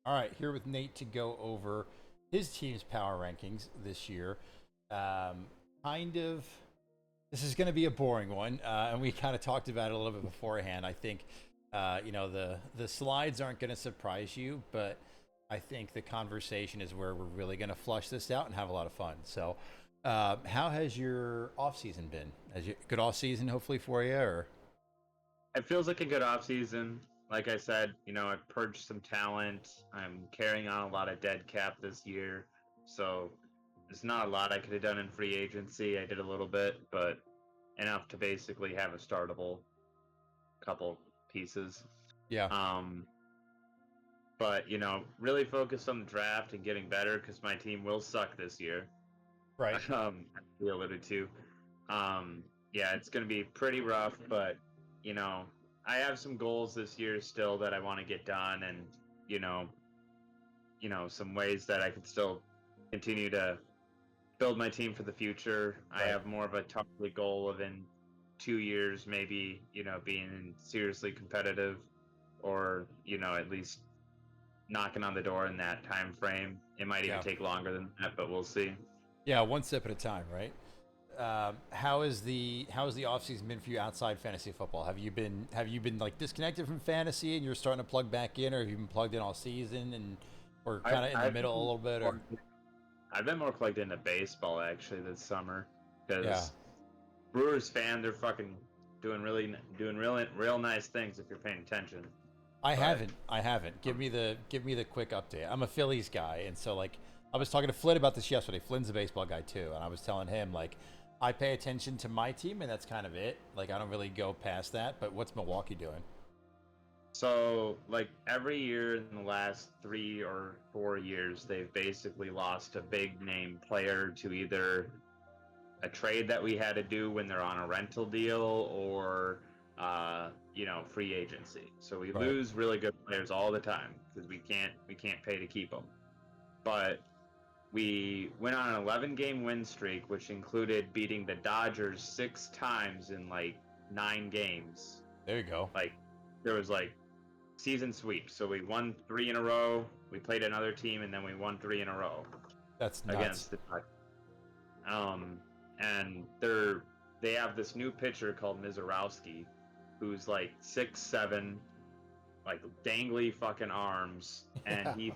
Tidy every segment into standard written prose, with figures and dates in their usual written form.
All right, here with Nate to go over his team's power rankings this year. Um, kind of, this is going to be a boring one, and we kind of talked about it a little bit beforehand. I think, the slides aren't going to surprise you, but I think the conversation is where we're really going to flush this out and have a lot of fun. So, how has your off season been? Has you good off season hopefully for you, or It feels like a good off season. Like I said, I've purged some talent. I'm carrying on a lot of dead cap this year. So there's not a lot I could have done in free agency. I did a little bit, but enough to basically have a startable couple pieces. yeah, Um, but really focused on the draft and getting better because my team will suck this year. right, As we alluded to. Um, yeah, it's going to be pretty rough, but you know, I have some goals this year still that I want to get done, and you know, some ways that I can still continue to build my team for the future. I right. have more of a target goal of in 2 years, maybe being seriously competitive, or at least knocking on the door in that time frame. It might even Yeah. take longer than that, but we'll see. Yeah, one step at a time, right? How has the off season been for you outside fantasy football? Have you been like disconnected from fantasy and you're starting to plug back in, or have you been plugged in all season and or I've kind of in the I've middle a little bit? Or I've been more plugged into baseball actually this summer yeah, because Brewers fan, they're fucking doing really real nice things if you're paying attention. I But haven't. I haven't. Give um, me the quick update. I'm a Phillies guy, and so like I was talking to Flynn about this yesterday. Flynn's a baseball guy too, and I was telling him like I pay attention to my team, and that's kind of it. Like I don't really go past that. But what's Milwaukee doing? so like every year in the last 3 or 4 years, they've basically lost a big name player to either a trade that we had to do when they're on a rental deal or free agency. So we Right. lose really good players all the time because we can't pay to keep them. But we went on an 11 game win streak, which included beating the Dodgers 6 times in like 9 games. There you go. Like, there was like season sweeps. So we won 3 in a row. We played another team, and then we won 3 in a row That's nuts. against the Dodgers. Um, and they have this new pitcher called Mizorowski, who's like 6'7", like dangly fucking arms, and Yeah.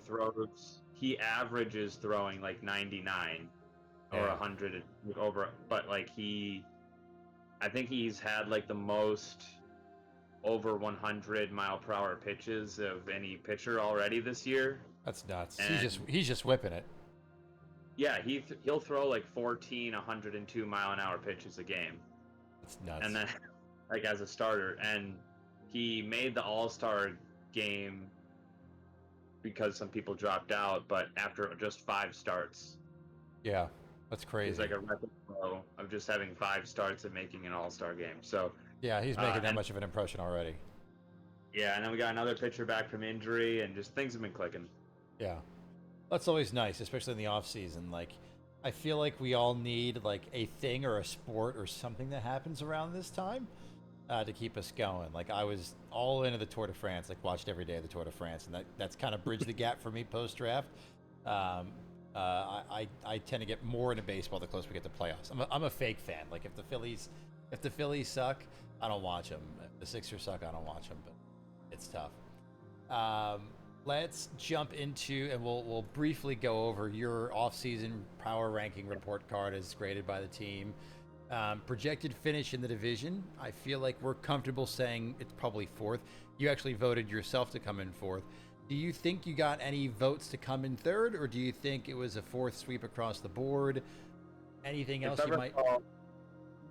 he averages throwing like 99 or Yeah. 100 over, but like I think he's had like the most over 100-mile-per-hour pitches of any pitcher already this year. That's nuts. He's just And he's just whipping it. yeah, he'll throw like 14 102-mile-an-hour pitches a game, That's and nuts. then like as a starter. And he made the All-Star game because some people dropped out, but after just 5 starts. Yeah. That's He's crazy. like a record pro of just having 5 starts and making an All-Star game. So Yeah, he's making that and much of an impression already. yeah, and then we got another pitcher back from injury, and just things have been clicking. Yeah. That's always nice, especially in the off season. Like I feel like we all need like a thing or a sport or something that happens around this time to keep us going. Like I was all into the Tour de France, like watched every day of the Tour de France, and that's kind of bridged the gap for me post draft. Um, I tend to get more into baseball the closer we get to playoffs. I'm a fake fan. Like if the Phillies suck, I don't watch them. If the Sixers suck, I don't watch them. But it's tough. Um, let's jump into and we'll briefly go over your offseason power ranking report card as graded by the team. Projected finish in the division. I feel like we're comfortable saying it's probably fourth. You actually voted yourself to come in fourth. Do you think you got any votes to come in third, or do you think it was a fourth sweep across the board? Anything If else I you might? recall,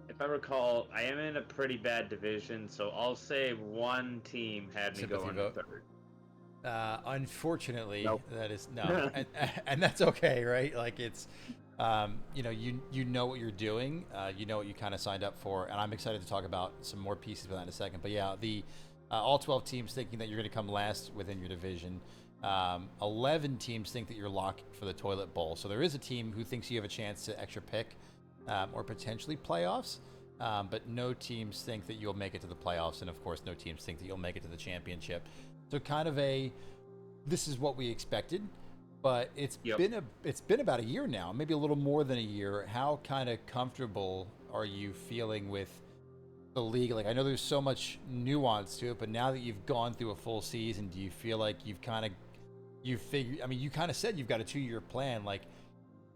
if I recall, I am in a pretty bad division, so I'll say one team had me Sympathy going in vote. third. Unfortunately, Nope. that is no, and that's okay, right? Like it's, you know what you're doing, you know what you kind of signed up for, and I'm excited to talk about some more pieces of that in a second. But yeah, the all 12 teams thinking that you're going to come last within your division. 11 teams think that you're locked for the toilet bowl. So there is a team who thinks you have a chance to extra pick or potentially playoffs. But no teams think that you'll make it to the playoffs, and of course, no teams think that you'll make it to the championship. So kind of a this is what we expected, but Yep. it's been about a year now, maybe a little more than a year. How kind of comfortable are you feeling with the league? Like, I know there's so much nuance to it, but now that you've gone through a full season, do you feel like you've kind of you figure? I mean, you kind of said you've got a 2-year plan. Like,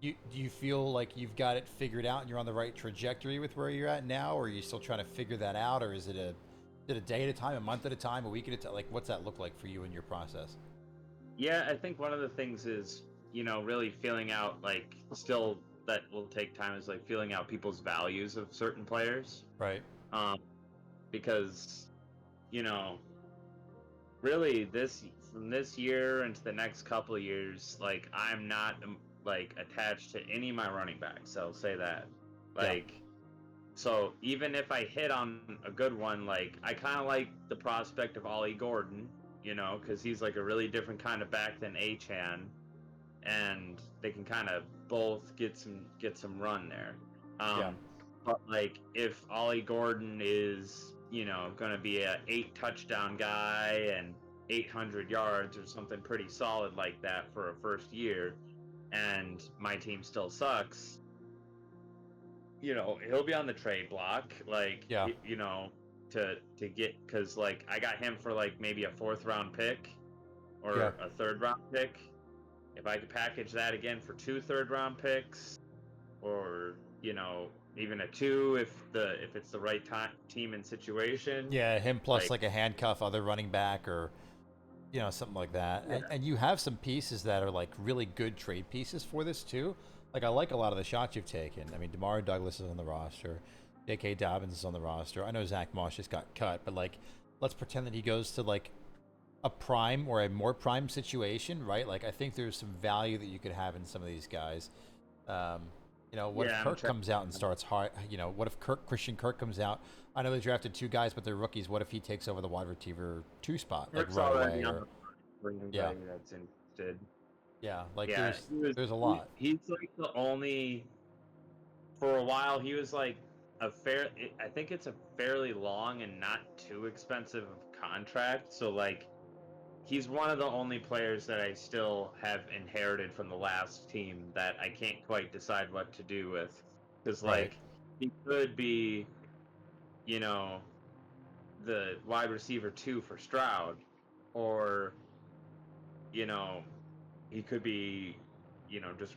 do you feel like you've got it figured out and you're on the right trajectory with where you're at now, or are you still trying to figure that out, or is it a day at a time, a month at a time, a week at a time? Like, what's that look like for you in your process? Yeah, I think one of the things is, really feeling out, like, still that will take time, is like feeling out people's values of certain players. Right. Um, because, you know, really from this year into the next couple of years, like, I'm not like attached to any of my running backs. I'll say that. Yeah. Like, so even if I hit on a good one, like, I kind of like the prospect of Ollie Gordon, because he's like a really different kind of back than Achan, and they can kind of both get some run there. Yeah. But like if Ollie Gordon is going to be a 8 touchdown guy and 800 yards or something pretty solid like that for a first year, and my team still sucks, he'll be on the trade block, like Yeah. to get, because like I got him for like maybe a fourth round pick Yeah. or a third round pick. If I could package that again for 2 third-round picks, or even a two, if it's the right time, team and situation, Yeah. Him plus like, like a handcuff other running back, or something like that. yeah, And you have some pieces that are like really good trade pieces for this too. Like, I like a lot of the shots you've taken. I mean, Demario Douglas is on the roster. J.K. Dobbins is on the roster. I know Zach Moss just got cut, but like, let's pretend that he goes to like a prime or a more prime situation, right? Like, I think there's some value that you could have in some of these guys. Um, what if yeah, I'm Kirk trying. comes out and starts hard? What if Christian Kirk comes out? I know they drafted 2 guys, but they're rookies. What if he takes over the wide receiver 2 spot, like Kirk's right already away? on Or the for yeah, anybody that's interested. yeah, like Yeah, there's a lot. he's like the only, for a while he was like I think it's a fairly long and not too expensive contract. So like he's one of the only players that I still have inherited from the last team that I can't quite decide what to do with. Because, Right. like, he could be, you know, the wide receiver 2 for Stroud, or, you know, he could be, just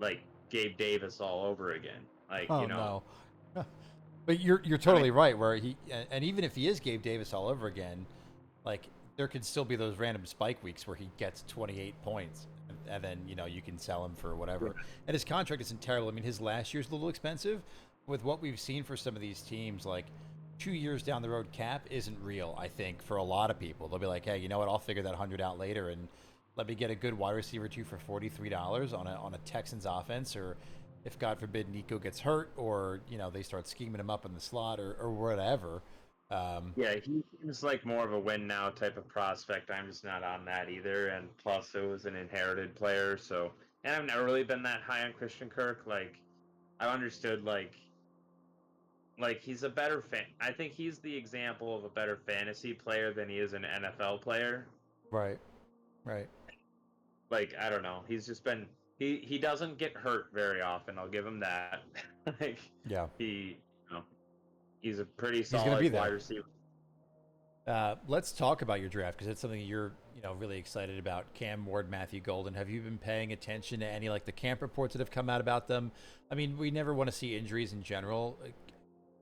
like Gabe Davis all over again. Like, Oh no. But you're I mean, totally right. Where and even if he is Gabe Davis all over again, like, there could still be those random spike weeks where he gets 28 points, and then you can sell him for whatever. And his contract isn't terrible. I mean, his last year's a little expensive. With what we've seen for some of these teams, like 2 years down the road, cap isn't real. I think for a lot of people, they'll be like, hey, you know what? I'll figure that 100 out later, and let me get a good wide receiver 2 for $43 on a Texans offense, or if God forbid Nico gets hurt, or they start scheming him up in the slot, or whatever. Um, yeah, he seems like more of a win now type of prospect. I'm just not on that either. And plus, it was an inherited player, so, and I've never really been that high on Christian Kirk. Like, I understood, like he's a better fan. I think he's the example of a better fantasy player than he is an NFL player. right, right. Like, I don't know. He's just been, he doesn't get hurt very often. I'll give him that. Like, Yeah, he, you know, he's a pretty he's going to be solid wide there. receiver. Let's talk about your draft, because it's something you're really excited about. Cam Ward, Matthew Golden. Have you been paying attention to any, like, the camp reports that have come out about them? I mean, we never want to see injuries in general.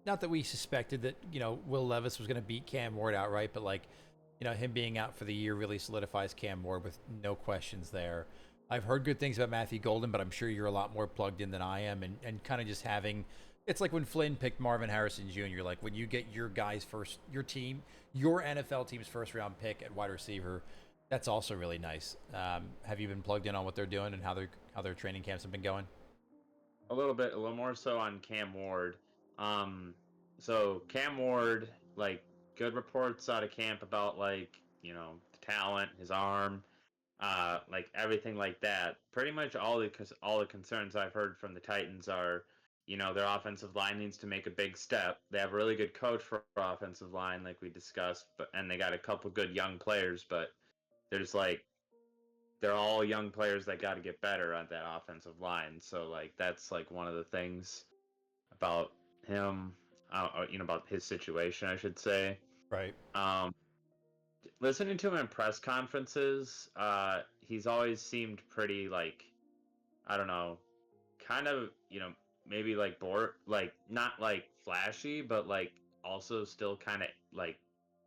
Not that we suspected that Will Levis was going to beat Cam Ward outright, but like him being out for the year really solidifies Cam Ward with no questions there. I've heard good things about Matthew Golden, but I'm sure you're a lot more plugged in than I am, and kind of just having. It's like when Flynn picked Marvin Harrison Jr. Like, when you get your guys first, your NFL team's first round pick at wide receiver, that's also really nice. Have you been plugged in on what they're doing and how their training camps have been going? A little bit, a little more so on Cam Ward. Um, so Cam Ward, like, good reports out of camp about, like, the talent, his arm, like everything like that. Pretty much all the concerns I've heard from the Titans are, their offensive line needs to make a big step. They have a really good coach for offensive line, like we discussed, and they got a couple good young players, but there's like they're all young players that got to get better on that offensive line. So like that's like one of the things about him, about his situation, I should say. Right. Um, Listening to him in press conferences, he's always seemed pretty like, I don't know, kind of, maybe like bored, like not like flashy, but like also still kind of like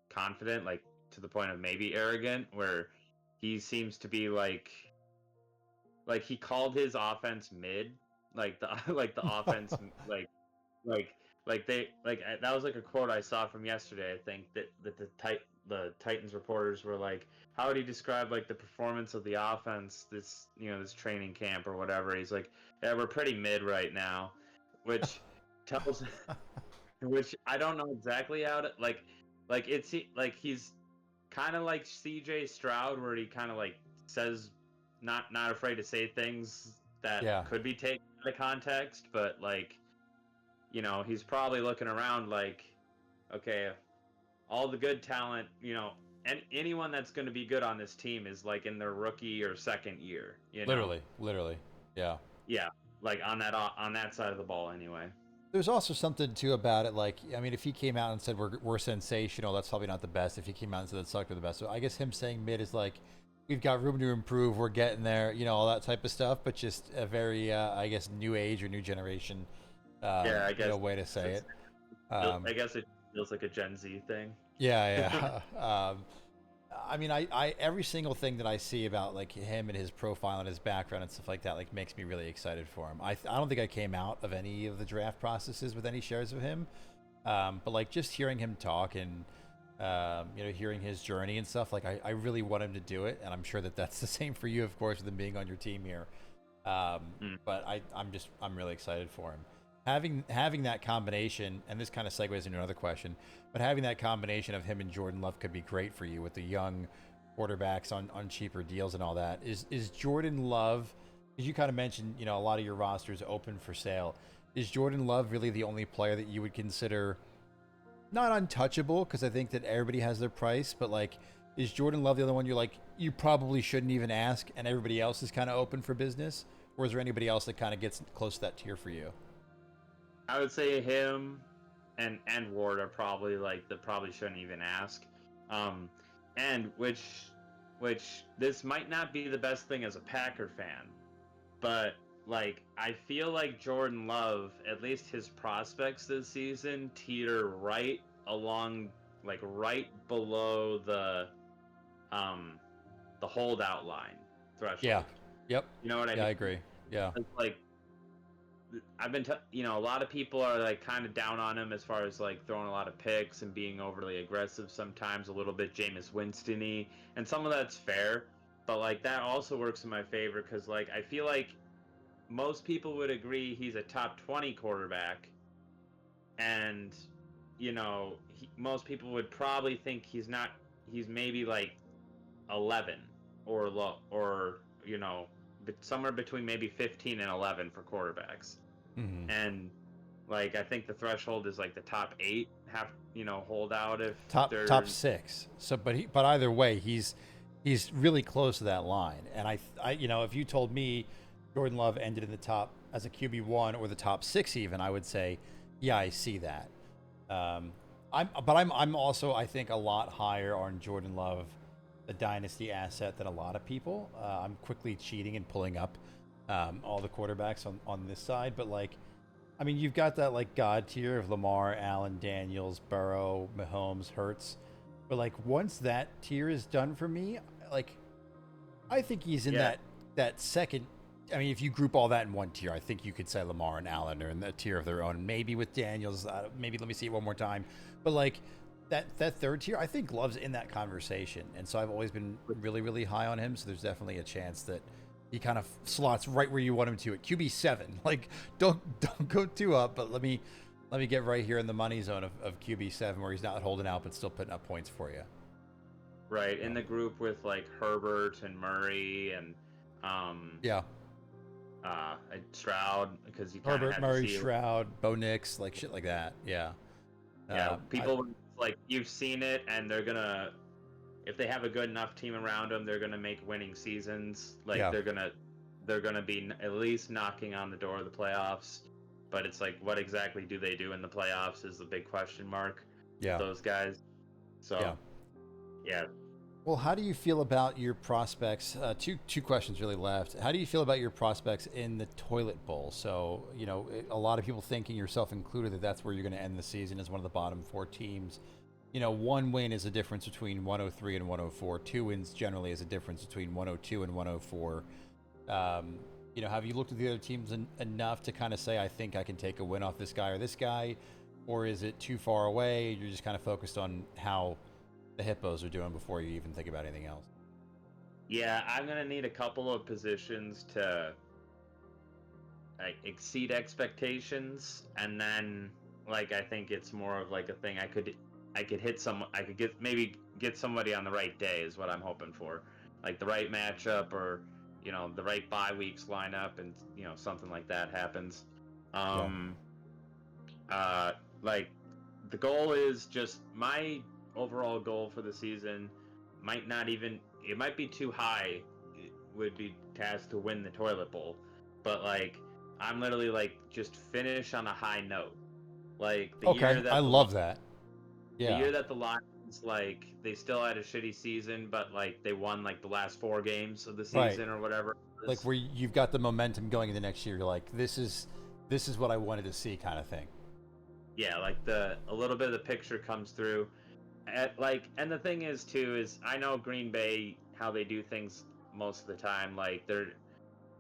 confident, like to the point of maybe arrogant, where he seems to be like he called his offense mid, like the like the offense like that was like a quote I saw from yesterday. I think that the Titans reporters were like, how would he describe like the performance of the offense this training camp or whatever? He's like, yeah, we're pretty mid right now, which tells which I don't know exactly how to like it's like he's kind of like CJ Stroud, where he kind of like says not afraid to say things that Yeah. could be taken out of context, but like he's probably looking around like, okay, all the good talent, and anyone that's going to be good on this team is like in their rookie or second year. Literally. Yeah. Yeah, like on that side of the ball anyway. There's also something too about it. Like, I mean, if he came out and said we're sensational, that's probably not the best. If he came out and said that sucked, we're the best. So I guess him saying mid is like, we've got room to improve. We're getting there. All that type of stuff. But just a very, I guess, new age or new generation, Yeah, I guess way to say it. I guess it feels like a Gen Z thing. Yeah. I mean, I every single thing that I see about like him and his profile and his background and stuff like that like makes me really excited for him. I don't think I came out of any of the draft processes with any shares of him, but like just hearing him talk and hearing his journey and stuff, like I really want him to do it, and I'm sure that that's the same for you, of course, with him being on your team here. But I'm really excited for him. Having that combination, and this kind of segues into another question, but having that combination of him and Jordan Love could be great for you with the young quarterbacks on cheaper deals and all that. Is Jordan Love, as you kind of mentioned, a lot of your roster is open for sale. Is Jordan Love really the only player that you would consider not untouchable? Because I think that everybody has their price, but like, is Jordan Love the other one you're like, you probably shouldn't even ask, and everybody else is kind of open for business? Or is there anybody else that kind of gets close to that tier for you? I would say him and Ward are probably like the probably shouldn't even ask. And which this might not be the best thing as a Packer fan, but like I feel like Jordan Love, at least his prospects this season, teeter right along, like right below the holdout line threshold. Yeah. Yep. You know what I mean? Yeah, I agree. Yeah. It's like I've been, a lot of people are like kind of down on him as far as like throwing a lot of picks and being overly aggressive sometimes, a little bit Jameis Winston-y, and some of that's fair, but like that also works in my favor because like I feel like most people would agree he's a top 20 quarterback, and most people would probably think he's not. He's maybe like 11 or low, or somewhere between maybe 15 and 11 for quarterbacks. Mm-hmm. And like I think the threshold is like the top 8 have hold out if top 6. So but either way, he's really close to that line. And I if you told me Jordan Love ended in the top as a QB1 or the top 6 even, I would say, yeah, I see that. I'm also, I think, a lot higher on Jordan Love, the dynasty asset, than a lot of people. I'm quickly cheating and pulling up all the quarterbacks on this side, but like, I mean, you've got that like god tier of Lamar, Allen, Daniels, Burrow, Mahomes, Hurts, but like once that tier is done for me, like I think he's in that second. I mean, if you group all that in one tier, I think you could say Lamar and Allen are in the tier of their own. Maybe with Daniels, maybe let me see it one more time. But like that third tier, I think Love's in that conversation, and so I've always been really, really high on him. So there's definitely a chance that he kind of slots right where you want him to at QB7. Like don't go too up, but let me get right here in the money zone of QB7 where he's not holding out but still putting up points for you. Right, in the group with like Herbert and Murray and Stroud, because you kind of Herbert, Murray, Stroud, Bo Nix, like shit like that. Yeah. Yeah, people like, you've seen it, and they're gonna if they have a good enough team around them, they're gonna make winning seasons. Like Yeah. they're gonna be at least knocking on the door of the playoffs. But it's like, what exactly do they do in the playoffs is the big question mark with Yeah. those guys. Yeah. So yeah, Well, how do you feel about your prospects? Two questions really left. How do you feel about your prospects in the toilet bowl? So, a lot of people thinking, yourself included, that that's where you're going to end the season as one of the bottom four teams. One win is a difference between 103 and 104. Two wins generally is a difference between 102 and 104. Have you looked at the other teams enough to kind of say, I think I can take a win off this guy or this guy? Or is it too far away? You're just kind of focused on how the Hippos are doing before you even think about anything else. yeah, I'm gonna need a couple of positions to like exceed expectations, and then like I think it's more of like a thing I could hit some I could get maybe get somebody on the right day is what I'm hoping for, like the right matchup or the right bye weeks lineup, and something like that happens. Yeah. Um, like the goal is just my overall goal for the season might not even it might be too high. It would be tasked to win the toilet bowl, but like I'm literally like just finish on a high note. Like Okay, I love that. the Yeah. year that the Lions like they still had a shitty season, but like they won like the last 4 games of the Right. season or whatever. Like where you've got the momentum going into next year. You're like, this is what I wanted to see, kind of thing. Yeah, like the a little bit of the picture comes through. And the thing is too is I know Green Bay how they do things most of the time. Like they're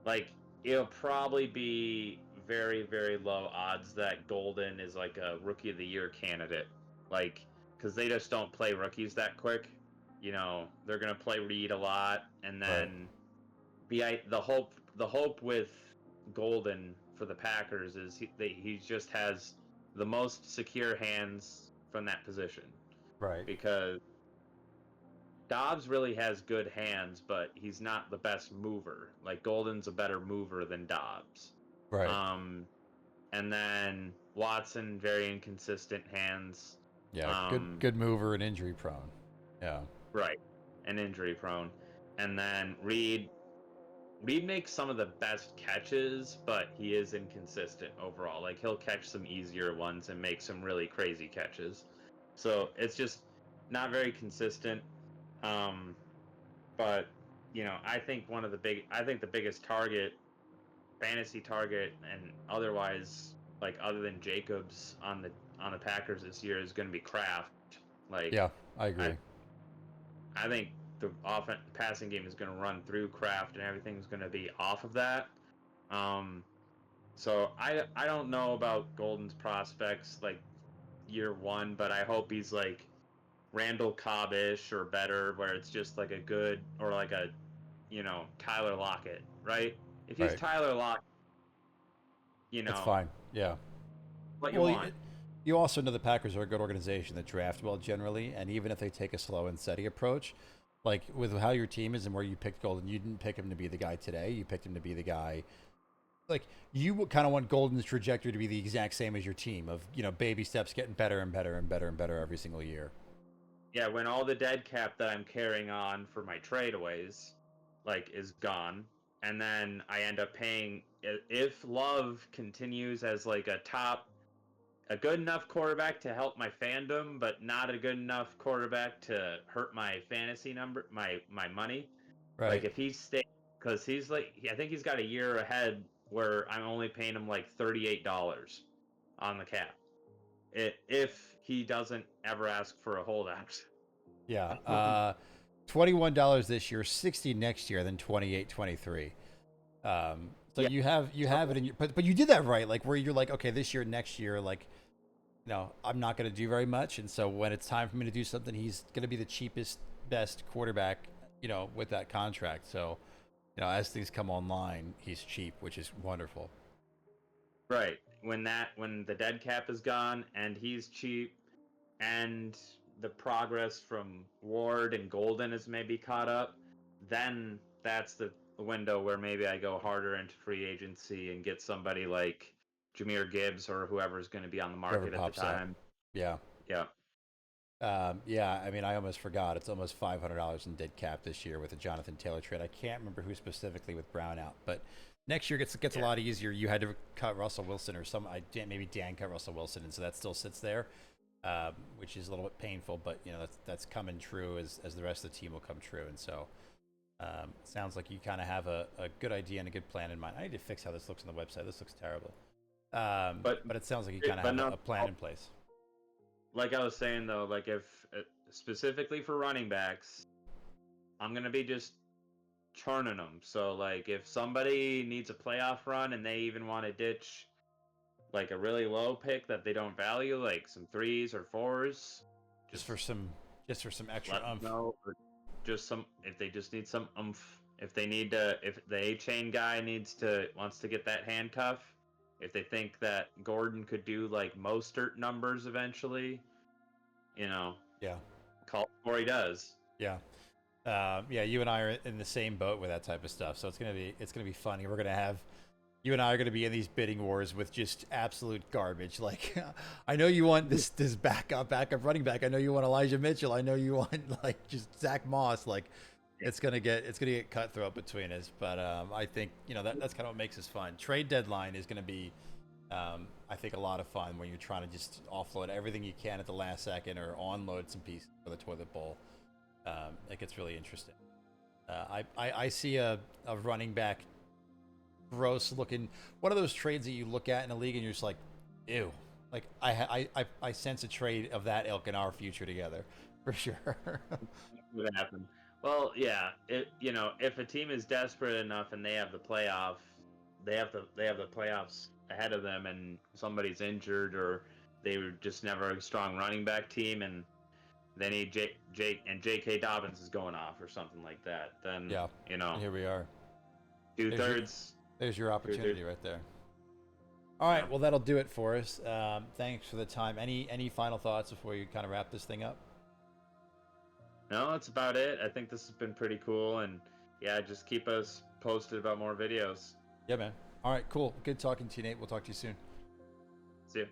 like it'll probably be very very low odds that Golden is like a rookie of the year candidate. Like because they just don't play rookies that quick. They're gonna play Reed a lot, and Right. then the hope with Golden for the Packers is he just has the most secure hands from that position Right. because Dobbs really has good hands, but he's not the best mover. Like Golden's a better mover than Dobbs. Right. Um, and then Watson very inconsistent hands. Yeah. Good. Um, Good mover and injury prone. Yeah. right, and injury prone. And then Reed makes some of the best catches, but he is inconsistent overall. Like he'll catch some easier ones and make some really crazy catches. So it's just not very consistent. Um, but I think the biggest target, fantasy target, and otherwise, like other than Jacobs on the Packers this year is going to be Kraft. Like Yeah. I I agree. I think the passing game is going to run through Kraft, and everything's going to be off of that. Um, so I don't know about Golden's prospects like year one, but I hope he's like Randall Cobb-ish or better, where it's just like a good or like a Tyler Lockett, right? If he's Right. Tyler Lockett, That's fine. Yeah. what you Well, want. you also know the Packers are a good organization that draft well generally, and even if they take a slow and steady approach, like with how your team is and where you picked Golden, you didn't pick him to be the guy today. You picked him to be the guy. Like you kind of want Golden's trajectory to be the exact same as your team of baby steps, getting better and better and better and better every single year. Yeah, when all the dead cap that I'm carrying on for my tradeaways like is gone, and then I end up paying if Love continues as like a good enough quarterback to help my fandom, but not a good enough quarterback to hurt my fantasy number, my money. Like Right. if he stays, because he's like, I think he's got a year ahead where I'm only paying him like $38 on the cap. If he doesn't ever ask for a holdout. Yeah. $21 this year, 60 next year, then 28, 23. So Yeah. you have it in your, but you did that right, like where you're like, okay, this year, next year, like, I'm not going to do very much, and so when it's time for me to do something, he's going to be the cheapest, best quarterback, with that contract. So, as things come online, he's cheap, which is wonderful. Right. When the dead cap is gone and he's cheap and the progress from Ward and Golden is maybe caught up, then that's the window where maybe I go harder into free agency and get somebody like Jameer Gibbs or whoever's going to be on the Whoever market at the pops up. time. Yeah. Yeah. Yeah, I mean, I almost forgot. It's almost $500 in dead cap this year with the Jonathan Taylor trade. I can't remember who specifically with Brown out, but next year gets a Yeah. lot easier. You had to cut Russell Wilson or maybe Dan cut Russell Wilson, and so that still sits there, which is a little bit painful. But you know that's coming true as the rest of the team will come true, and so sounds like you kind of have a good idea and a good plan in mind. I need to fix how this looks on the website. This looks terrible. But But it sounds like you kind of but have no, a plan in place. like I was saying though, like if specifically for running backs, I'm gonna be just churning them. So like if somebody needs a playoff run and they even want to ditch like a really low pick that they don't value, like some threes or fours, Just just for some just for some extra let them umph. know. Or just some if they just need some umph. If they need to, if the A chain guy wants to get that handcuff, if they think that Gordon could do like Mostert numbers eventually, you know, Yeah. call it before he does. Yeah. Yeah, you and I are in the same boat with that type of stuff. So it's gonna be funny. We're gonna have you and I are gonna be in these bidding wars with just absolute garbage. Like, I know you want this backup running back. I know you want Elijah Mitchell. I know you want like just Zach Moss. Like, it's gonna get cutthroat between us. But I think that's kind of what makes us fun. Trade deadline is gonna be, I think, a lot of fun when you're trying to just offload everything you can at the last second or onload some pieces for the toilet bowl. It gets really interesting. I see a running back gross looking one of those trades that you look at in a league and you're just like, ew. Like I sense a trade of that ilk in our future together for sure. Would happen. Well, yeah. If a team is desperate enough and they have the they have the playoffs ahead of them, and somebody's injured or they were just never a strong running back team, and they need Jake and J.K. Dobbins is going off or something like that, then Yeah, here we are. two There's your, thirds. there's your opportunity right there. All right, well that'll do it for us. Thanks for the time. Any final thoughts before you kind of wrap this thing up? No, that's about it. I think this has been pretty cool, and yeah, just keep us posted about more videos. Yeah, man. All right, cool. Good talking to you, Nate. We'll talk to you soon. See you.